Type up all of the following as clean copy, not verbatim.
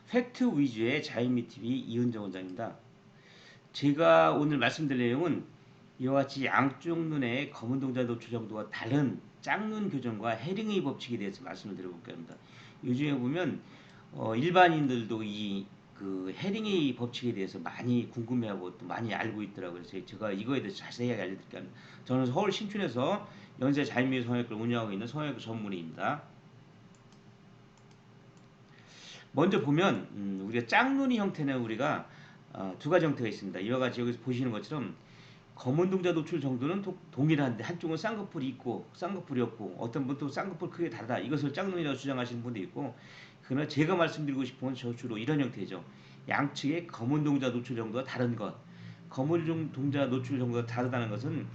팩트 위주의 자연미 TV 이은정 원장입니다. 제가 오늘 말씀드릴 내용은 이와 같이 양쪽 눈의 검은 동자 노출 정도가 다른 짝눈 교정과 헤링의 법칙에 대해서 말씀을 드려볼까 합니다. 요즘에 보면 일반인들도 이 그 헤링의 법칙에 대해서 많이 궁금해하고 또 많이 알고 있더라고요. 그래서 제가 이거에 대해서 자세히 알려드릴게요. 저는 서울 신촌에서 연세 자연미 성형외과를 운영하고 있는 성형외과 전문의입니다. 먼저 보면 우리가 짝눈이 형태는 우리가 두 가지 형태가 있습니다. 이와 같이 여기서 보시는 것처럼 검은 동자 노출 정도는 동일한데 한쪽은 쌍꺼풀이 있고 쌍꺼풀이 없고 어떤 분은 또 쌍꺼풀 크게 다르다. 이것을 짝눈이라고 주장하시는 분도 있고, 그러나 제가 말씀드리고 싶은 건 주로 이런 형태죠. 양측의 검은 동자 노출 정도가 다른 것. 검은 동자 노출 정도가 다르다는 것은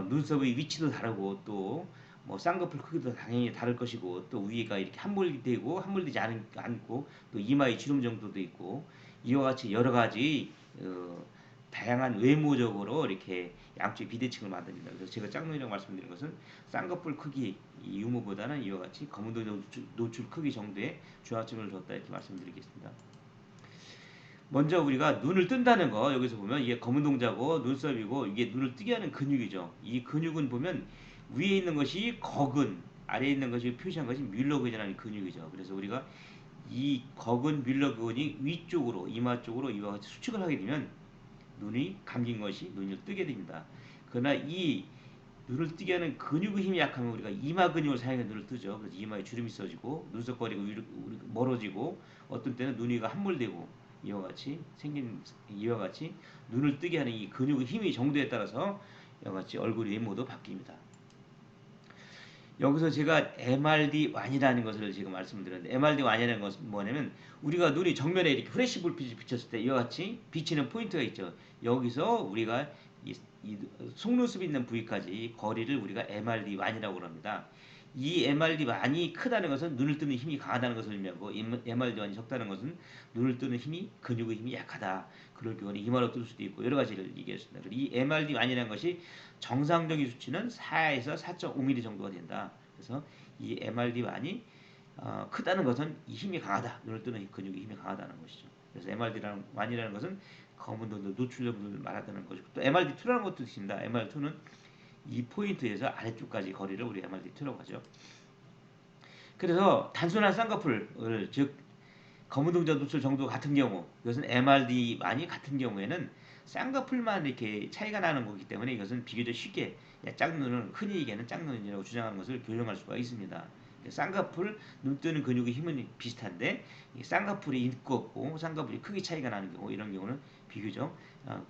눈썹의 위치도 다르고 또 뭐 쌍꺼풀 크기도 당연히 다를 것이고 또 위가 이렇게 함몰되고 함몰되지 않고 또 이마의 주름 정도도 있고 이와 같이 여러 가지 다양한 외모적으로 이렇게 양쪽의 비대칭을 만듭니다. 그래서 제가 짝눈이라고 말씀드린 것은 쌍꺼풀 크기 이 유무보다는 이와 같이 검은 동자 노출 크기 정도의 중앙점을 줬다 이렇게 말씀드리겠습니다. 먼저 우리가 눈을 뜬다는 거 여기서 보면 이게 검은 동자고 눈썹이고 이게 눈을 뜨게 하는 근육이죠. 이 근육은 보면 위에 있는 것이 거근, 아래에 있는 것이 표시한 것이 뮬러근이라는 근육이죠. 그래서 우리가 이 거근 뮬러근이 위쪽으로 이마 쪽으로 이와 같이 수축을 하게 되면 눈이 감긴 것이 눈을 뜨게 됩니다. 그러나 이 눈을 뜨게 하는 근육의 힘이 약하면 우리가 이마 근육을 사용해 눈을 뜨죠. 그래서 이마에 주름이 써지고 눈썹거리가 멀어지고 어떤 때는 눈 위가 함몰되고 이와 같이 생긴 이와 같이 눈을 뜨게 하는 이 근육의 힘의 정도에 따라서 이와 같이 얼굴 외모도 바뀝니다. 여기서 제가 MRD 완이라는 것을 지금 말씀드렸는데 MRD 완이라는 것은 뭐냐면 우리가 눈이 정면에 이렇게 프레시 불빛이 비쳤을 때 이와 같이 비치는 포인트가 있죠. 여기서 우리가 이 속눈썹이 있는 부위까지 거리를 우리가 MRD 완이라고 합니다. 이 MRD 완이 크다는 것은 눈을 뜨는 힘이 강하다는 것을 의미하고 MRD 완이 적다는 것은 눈을 뜨는 힘이 근육의 힘이 약하다. 그럴 경우는 이마로 뜰 수도 있고 여러 가지를 얘기했습니다. 이 MRD 완이라는 것이 정상적인 수치는 4에서 4.5mm 정도가 된다. 그래서 이 MRD1이 크다는 것은 이 힘이 강하다. 눈을 뜨는 근육이 힘이 강하다는 것이죠. 그래서 MRD1이라는 것은 검은 눈 노출력을 말하다는 것이고 또 MRD2라는 것도 있습니다. MRD2는 이 포인트에서 아래쪽까지 거리를 우리 MRD2라고 하죠. 그래서 단순한 쌍꺼풀을 즉 검은 동자 노출 정도 같은 경우 이것은 MRD만이 같은 경우에는 쌍꺼풀만 이렇게 차이가 나는 거기 때문에 이것은 비교적 쉽게 짝눈은 흔히 얘기하는 짝눈이라고 주장하는 것을 교정할 수가 있습니다. 쌍꺼풀 눈 뜨는 근육의 힘은 비슷한데 쌍꺼풀이 있고 없고 쌍꺼풀이 크기 차이가 나는 경우 이런 경우는 비교적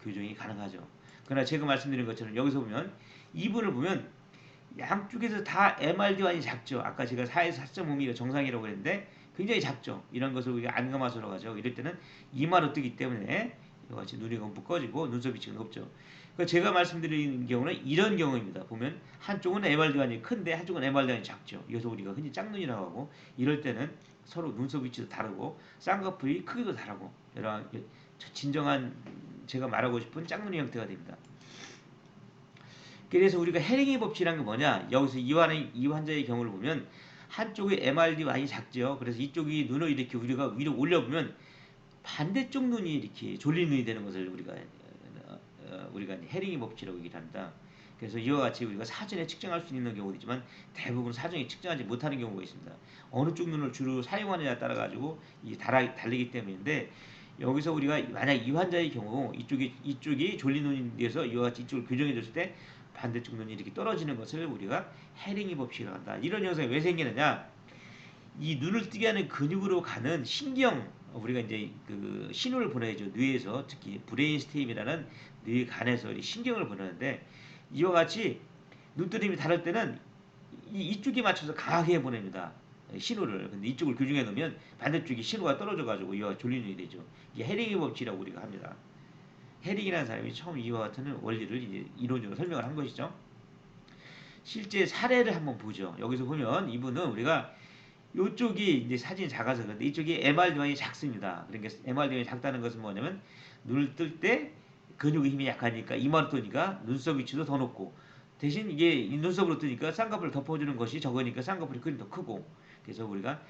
교정이 가능하죠. 그러나 제가 말씀드린 것처럼 여기서 보면 이분을 보면 양쪽에서 다 MRD1이 작죠. 아까 제가 4에서 4.5mm가 정상이라고 했는데 굉장히 작죠. 이런 것을 우리가 안감화소라고 하죠. 이럴 때는 이마로 뜨기 때문에 이와 같이 눈이 검 꺼지고 눈썹이 지금 높죠. 그러니까 제가 말씀드린 경우는 이런 경우입니다. 보면 한쪽은 MRD1이 큰데 한쪽은 MRD1이 작죠. 이것을 우리가 흔히 짝눈이라고 하고 이럴 때는 서로 눈썹 위치도 다르고 쌍꺼풀이 크기도 다르고 이런 진정한 제가 말하고 싶은 짝눈의 형태가 됩니다. 그래서 우리가 헤링의 법칙이라는 게 뭐냐? 여기서 이 환자의 경우를 보면 한쪽의 MRD1이 작죠. 그래서 이쪽이 눈을 이렇게 우리가 위로 올려보면 반대쪽 눈이 이렇게 졸린 눈이 되는 것을 우리가 헤링의 법칙이라고 얘기를 합니다. 그래서 이와 같이 우리가 사전에 측정할 수 있는 경우도 있지만 대부분 사전에 측정하지 못하는 경우가 있습니다. 어느 쪽 눈을 주로 사용하느냐에 따라 가지고 다르기 때문인데 여기서 우리가 만약 이 환자의 경우 이쪽이 졸린 눈이 돼서 이와 같이 이쪽을 교정해 줬을 때 반대쪽 눈이 이렇게 떨어지는 것을 우리가 헤링의 법칙이라고 한다. 이런 현상이 왜 생기느냐? 이 눈을 뜨게 하는 근육으로 가는 신경 우리가 이제 그 신호를 보내죠. 뇌에서 특히 브레인스테임이라는 뇌간에서 신경을 보내는데 이와 같이 눈뜨림이 다를 때는 이쪽에 맞춰서 강하게 보냅니다. 신호를. 근데 이쪽을 교정해 놓으면 반대쪽이 신호가 떨어져 가지고 이와 졸린 눈이 되죠. 이게 헤링의 법칙이라고 우리가 합니다. 헤릭이라는 사람이 처음 이와 같은 원리를 이제 이론적으로 설명을 한 것이죠. 실제 사례를 한번 보죠. 여기서 보면 이분은 우리가 이쪽이 이제 사진이 작아서 그런데 이쪽이 MRD만이 작습니다. 그러니까 MRD만이 작다는 것은 뭐냐면 눈을 뜰 때 근육의 힘이 약하니까 이마로 뜨니까 눈썹 위치도 더 높고 대신 이게 눈썹으로 뜨니까 쌍꺼풀을 덮어주는 것이 적으니까 쌍꺼풀이 크기 더 크고 그래서 우리가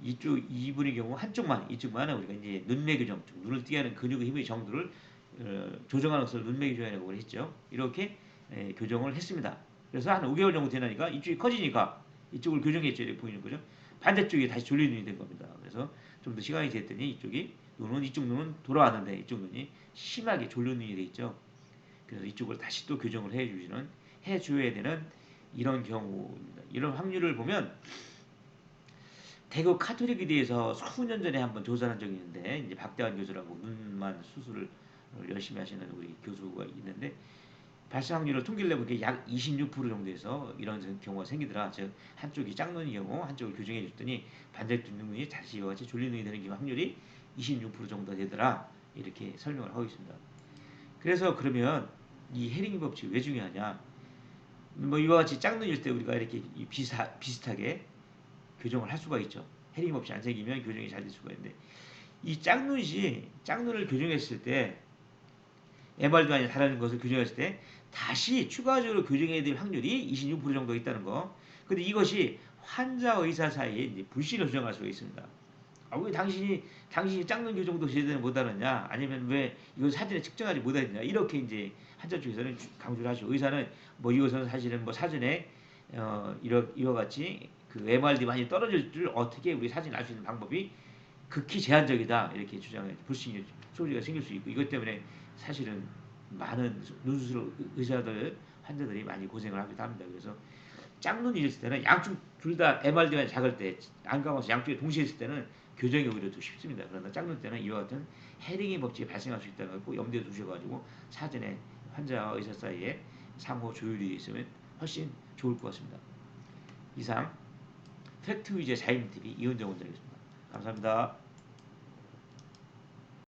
이쪽 2분의 경우 한쪽만 이쪽만 우리가 이제 눈매 교정, 눈을 띄게 하는 근육의 힘의 정도를 조정하는 것을 눈매 교정이라고 했죠. 이렇게 교정을 했습니다. 그래서 한 5개월 정도 되니까 이쪽이 커지니까 이쪽을 교정했죠. 이렇게 보이는 거죠. 반대쪽이 다시 졸린 눈이 된 겁니다. 그래서 좀 더 시간이 됐더니 이쪽 눈은 돌아왔는데 이쪽 눈이 심하게 졸린 눈이 돼 있죠. 그래서 이쪽을 다시 또 교정을 해줘야 되는 이런 경우입니다. 이런 확률을 보면 대구 카톨릭에 대해서 수년 전에 한번 조사한 적이 있는데 이제 박대환 교수라고 눈만 수술을 열심히 하시는 우리 교수가 있는데 발생 확률을 통계를 내보니까 약 26% 정도에서 이런 경우가 생기더라. 즉 한쪽이 짝눈의 경우 한쪽을 교정해 줬더니 반대쪽 눈이 다시 이와 같이 졸린 눈이 되는 확률이 26% 정도 되더라. 이렇게 설명을 하고 있습니다. 그래서 그러면 이 헤링 법칙이 왜 중요하냐? 뭐 이와 같이 짝눈일 때 우리가 이렇게 비슷하게 교정을 할 수가 있죠. 헤링 없이 안 생기면 교정이 잘 될 수가 있는데 이 짝눈을 교정했을 때 MR도 아닌 다른 것을 교정했을 때 다시 추가적으로 교정해야 될 확률이 26% 정도 있다는 거. 근데 이것이 환자 의사 사이에 이제 불신을 조정할 수가 있습니다. 아, 왜 당신이 짝눈 교정도 제대로 못하느냐? 아니면 왜 이걸 사진에 측정하지 못하느냐? 이렇게 이제 환자 쪽에서는 강조를 하죠. 의사는 뭐 이것은 사실은 뭐 사전에 이와 같이 그 MRD 많이 떨어질 줄 어떻게 우리 사진 알 수 있는 방법이 극히 제한적이다 이렇게 주장해 불신이 소리가 생길 수 있고 이것 때문에 사실은 많은 눈수술 의사들 환자들이 많이 고생을 하기도 합니다. 그래서 짝눈이 있을 때는 양쪽 둘 다 MRD가 작을 때 안 감아서 양쪽에 동시에 있을 때는 교정이 오히려 더 쉽습니다. 그러나 짝눈 때는 이와 같은 헤링의 법칙이 발생할 수 있다는 걸 꼭 염두에 두셔가지고 사전에 환자와 의사 사이에 상호 조율이 있으면 훨씬 좋을 것 같습니다. 이상 팩트 위주의 자임TV 이은정 원장이었습니다. 감사합니다.